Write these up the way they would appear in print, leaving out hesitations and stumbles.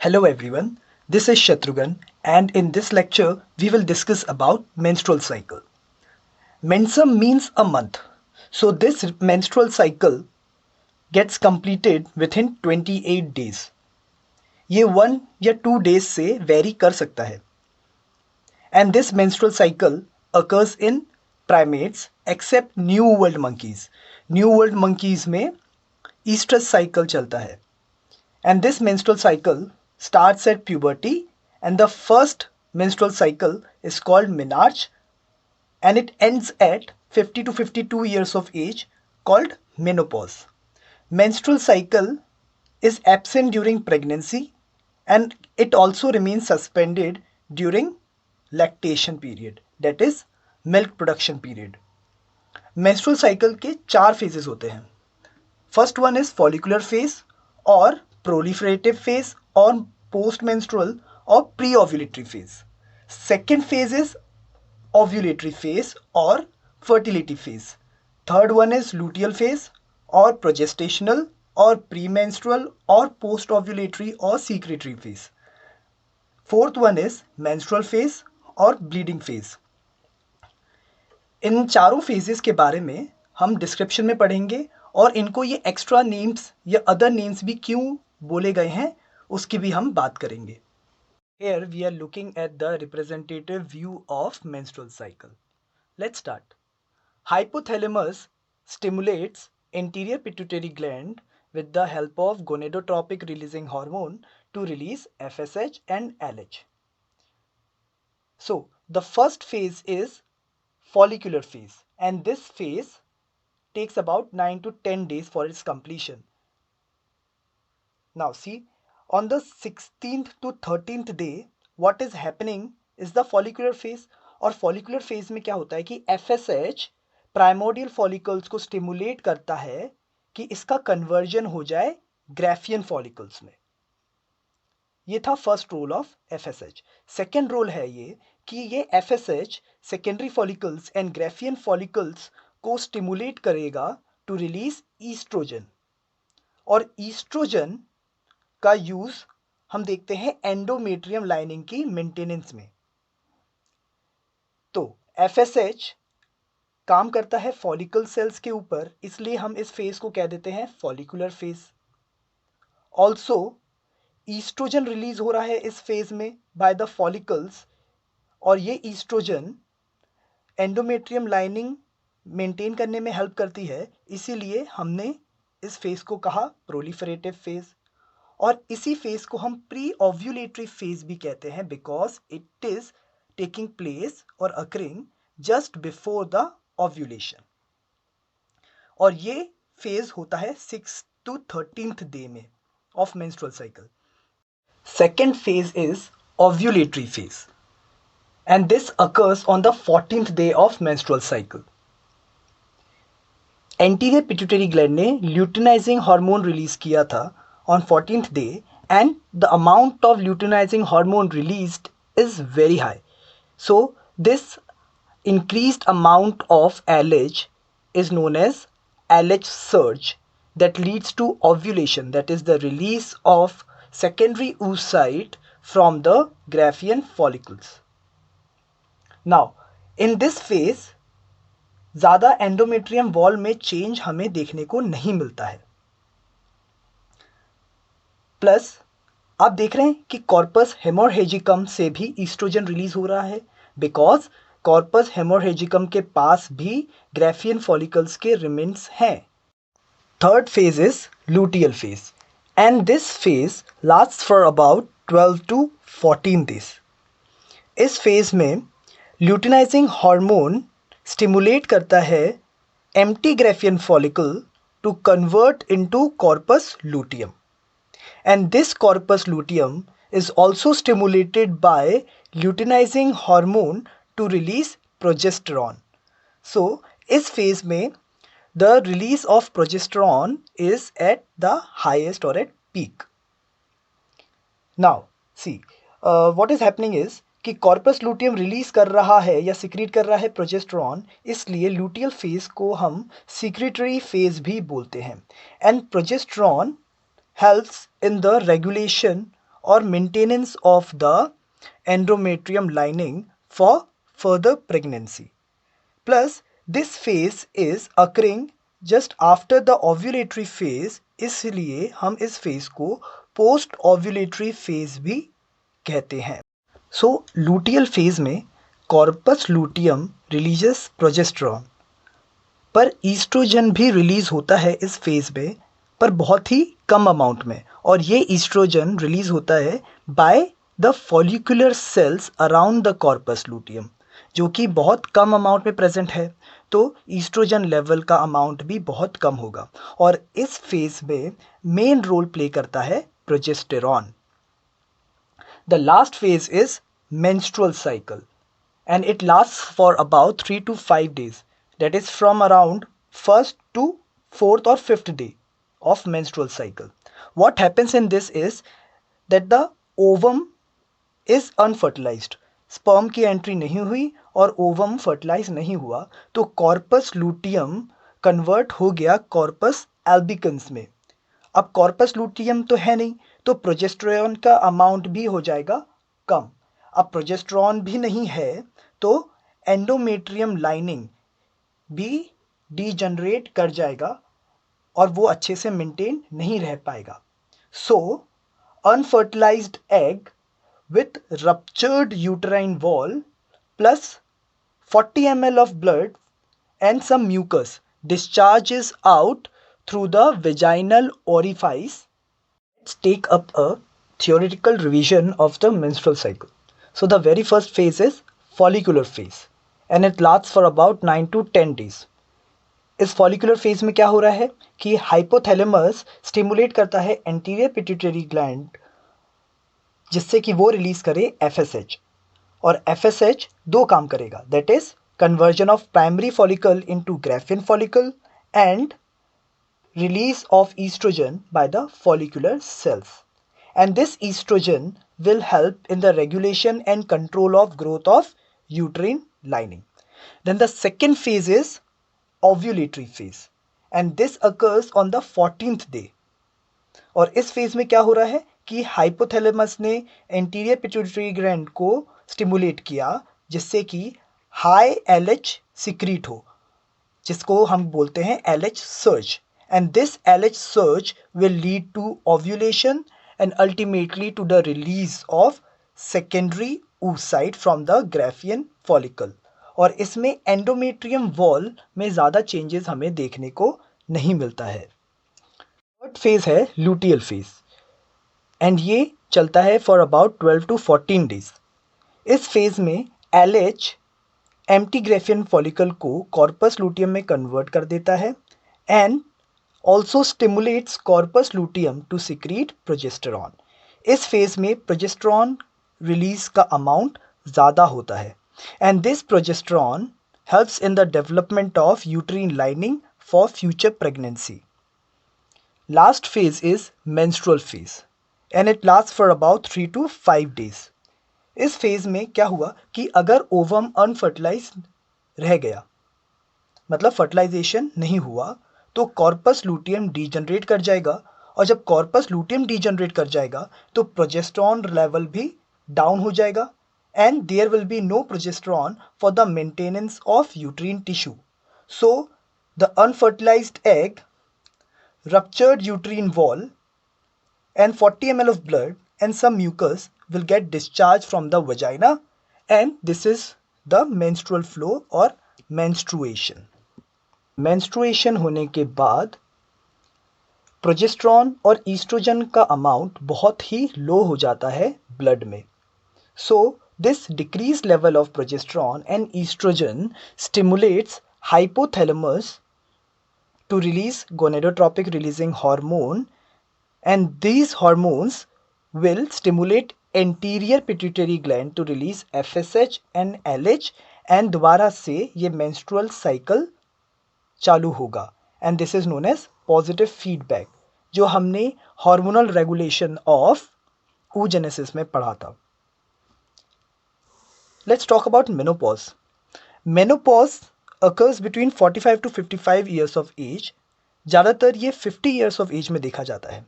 Hello everyone, this is Shatrughan and in this lecture we will discuss about menstrual cycle. Mensum means a month. So this menstrual cycle gets completed within 28 days. ये 1 या 2 days से vary कर सकता है. And this menstrual cycle occurs in primates except New World monkeys. New World monkeys में estrous cycle चलता है. And this menstrual cycle starts at puberty and the first menstrual cycle is called menarche and it ends at 50 to 52 years of age called menopause. Menstrual cycle is absent during pregnancy and it also remains suspended during lactation period, that is milk production period. Menstrual cycle के 4 phases होते हैं. First one is follicular phase or proliferative phase or postmenstrual or pre-ovulatory phase. Second phase is ovulatory phase or fertility phase. Third one is luteal phase or progestational or premenstrual or post-ovulatory or secretory phase. Fourth one is menstrual phase और bleeding phase. इन चारों phases के बारे में हम description में पढ़ेंगे और इनको ये एक्स्ट्रा नेम्स या अदर नेम्स भी क्यों बोले गए हैं उसकी भी हम बात करेंगे. Here we are looking at the representative view of menstrual cycle. Let's start. Hypothalamus stimulates anterior pituitary gland with the help of gonadotropic releasing hormone to release FSH and LH. So the first phase is follicular phase and this phase takes about 9 to 10 days for its completion. Now see, on the 16th to 13th day, what is happening is the follicular phase. और follicular phase में क्या होता है कि FSH primordial follicles को stimulate करता है कि इसका conversion हो जाए Graafian follicles में. ये था first role of FSH. Second role है ये कि ये FSH secondary follicles and Graafian follicles को स्टिमुलेट करेगा टू रिलीज ईस्ट्रोजन और ईस्ट्रोजन का यूज हम देखते हैं एंडोमेट्रियम लाइनिंग की मेंटेनेंस में. तो FSH काम करता है फॉलिकल सेल्स के ऊपर, इसलिए हम इस फेज को कह देते हैं follicular phase. Also oestrogen release हो रहा है इस फेज में बाय द फॉलिकल्स और ये ईस्ट्रोजन एंडोमेट्रियम लाइनिंग मेंटेन करने में हेल्प करती है, इसीलिए हमने इस फेज को कहा प्रोलिफरेटिव फेज. और इसी फेज को हम प्री ओव्यूलेटरी फेज भी कहते हैं because it is taking place और occurring just before the ovulation. और ये फेज होता है 6 to 13th डे में of menstrual cycle. Second phase is ovulatory phase and this occurs on the 14th day of menstrual cycle. Anterior pituitary gland ने luteinizing hormone release किया था on 14th day and the amount of luteinizing hormone released is very high. So this increased amount of LH is known as LH surge that leads to ovulation, that is the release of secondary oocyte from the Graafian follicles. Now in this phase ज़्यादा endometrium wall में change हमें देखने को नहीं मिलता है. Plus आप देख रहे हैं कि कॉर्पस हेमोरेजिकम से भी ईस्ट्रोजन रिलीज हो रहा है बिकॉज कॉर्पस हेमोरेजिकम के पास भी ग्राफियन फॉलिकल्स के रिमेन्स हैं. Third phase is luteal phase and this phase lasts for about 12 to 14 days. इस फेज में ल्यूटिनाइजिंग हार्मोन स्टिमुलेट करता है empty Graafian follicle to convert into corpus luteum and this corpus luteum is also stimulated by luteinizing hormone to release progesterone. So इस phase में the release of progesterone is at the highest or at peak. Now see what is happening is कि corpus luteum release कर रहा है या secrete कर रहा है प्रोजेस्टेरॉन, इसलिए लूटियल फेज को हम सिक्रीटरी फेज भी बोलते हैं. And progesterone helps in the regulation or maintenance of the endometrium lining for further pregnancy. Plus, this phase is occurring just after the ovulatory phase, इसलिए हम इस phase को post ovulatory phase भी कहते हैं. So, luteal phase में corpus luteum releases progesterone, पर oestrogen भी रिलीज होता है इस फेज में, पर बहुत ही कम अमाउंट में, और ये ईस्ट्रोजन रिलीज होता है by the follicular cells around the corpus luteum, जो कि बहुत कम अमाउंट में प्रेजेंट है. तो ईस्ट्रोजन लेवल का अमाउंट भी बहुत कम होगा, और इस फेज में मेन रोल प्ले करता है progesterone. The last phase is menstrual cycle and it lasts for about 3 to 5 days, that is from around 1st to 4th or 5th day of menstrual cycle. What happens in this is that the ovum is unfertilized, sperm की entry नहीं हुई और ovum fertilise नहीं हुआ, तो corpus luteum convert हो गया corpus albicans में. अब कॉर्पस लूटियम तो है नहीं, तो प्रोजेस्टेरॉन का अमाउंट भी हो जाएगा कम. अब प्रोजेस्टेरॉन भी नहीं है तो एंडोमेट्रियम लाइनिंग भी डीजनरेट कर जाएगा और वो अच्छे से मेंटेन नहीं रह पाएगा. So unfertilised egg with ruptured uterine wall plus 40 ml of blood and some mucus discharges out through the vaginal orifice. Let's take up a theoretical revision of the menstrual cycle. So the very first phase is follicular phase and it lasts for about 9 to 10 days. इस follicular phase में क्या हो रहा है कि hypothalamus stimulate करता है anterior pituitary gland जिससे कि वो रिलीज करे FSH, और FSH दो काम करेगा, that is conversion of primary follicle into Graafian follicle and release of oestrogen by the follicular cells. And this oestrogen will help in the regulation and control of growth of uterine lining. Then the second phase is ovulatory phase and this occurs on the 14th day. और इस phase में क्या हो रहा है कि hypothalamus ने anterior pituitary gland को स्टिमुलेट किया जिससे कि हाई LH सिक्रीट हो, जिसको हम बोलते हैं LH surge, and this LH surge will lead to ovulation and ultimately to the release of secondary oocyte from the Graafian follicle. और इसमें एंडोमेट्रियम वॉल में ज़्यादा चेंजेस हमें देखने को नहीं मिलता है. थर्ड फेज है लूटियल फेज एंड ये चलता है फॉर अबाउट 12 to 14 डेज. इस फेज में LH एम्प्टी ग्राफियन फॉलिकल को कॉर्पस लूटियम में कन्वर्ट कर देता है and also stimulates corpus luteum to secrete progesterone. इस फेज में प्रोजेस्टेरॉन रिलीज का अमाउंट ज़्यादा होता है and this progesterone helps in the development of uterine lining for future pregnancy. Last phase is menstrual phase and it lasts for about 3 to 5 days. इस phase में क्या हुआ कि अगर ओवम अनफर्टिलाइज रह गया, मतलब फर्टिलाइजेशन नहीं हुआ, तो कॉर्पस लूटियम डीजनरेट कर जाएगा और जब कॉर्पस लूटियम डीजनरेट कर जाएगा तो प्रोजेस्टेरॉन लेवल भी डाउन हो जाएगा and there will be no progesterone for the maintenance of uterine tissue. So the unfertilised egg, ruptured uterine wall and 40 ml of blood and some mucus will get discharged from the vagina and this is the menstrual flow or menstruation. Menstruation होने के बाद progesterone और oestrogen का amount बहुत ही लो हो जाता है blood में. So this decrease level of progesterone and oestrogen stimulates hypothalamus to release gonadotropic releasing hormone and these hormones will stimulate anterior pituitary gland to release FSH and LH and दोबारा से ये menstrual cycle चालू होगा and this is known as positive feedback, जो हमने hormonal regulation of oogenesis में पढ़ा था. Let's talk about menopause. Menopause occurs between 45 to 55 years of age. ज़्यादातर ये 50 years of age में देखा जाता है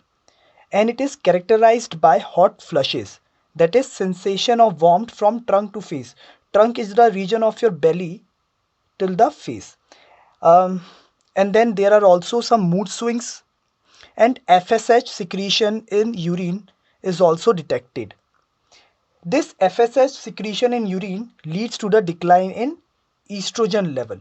and it is characterized by hot flushes, that is sensation of warmth from trunk to face. Trunk is the region of your belly till the face. um, and then there are also some mood swings, and FSH secretion in urine is also detected. This FSH secretion in urine leads to the decline in estrogen level.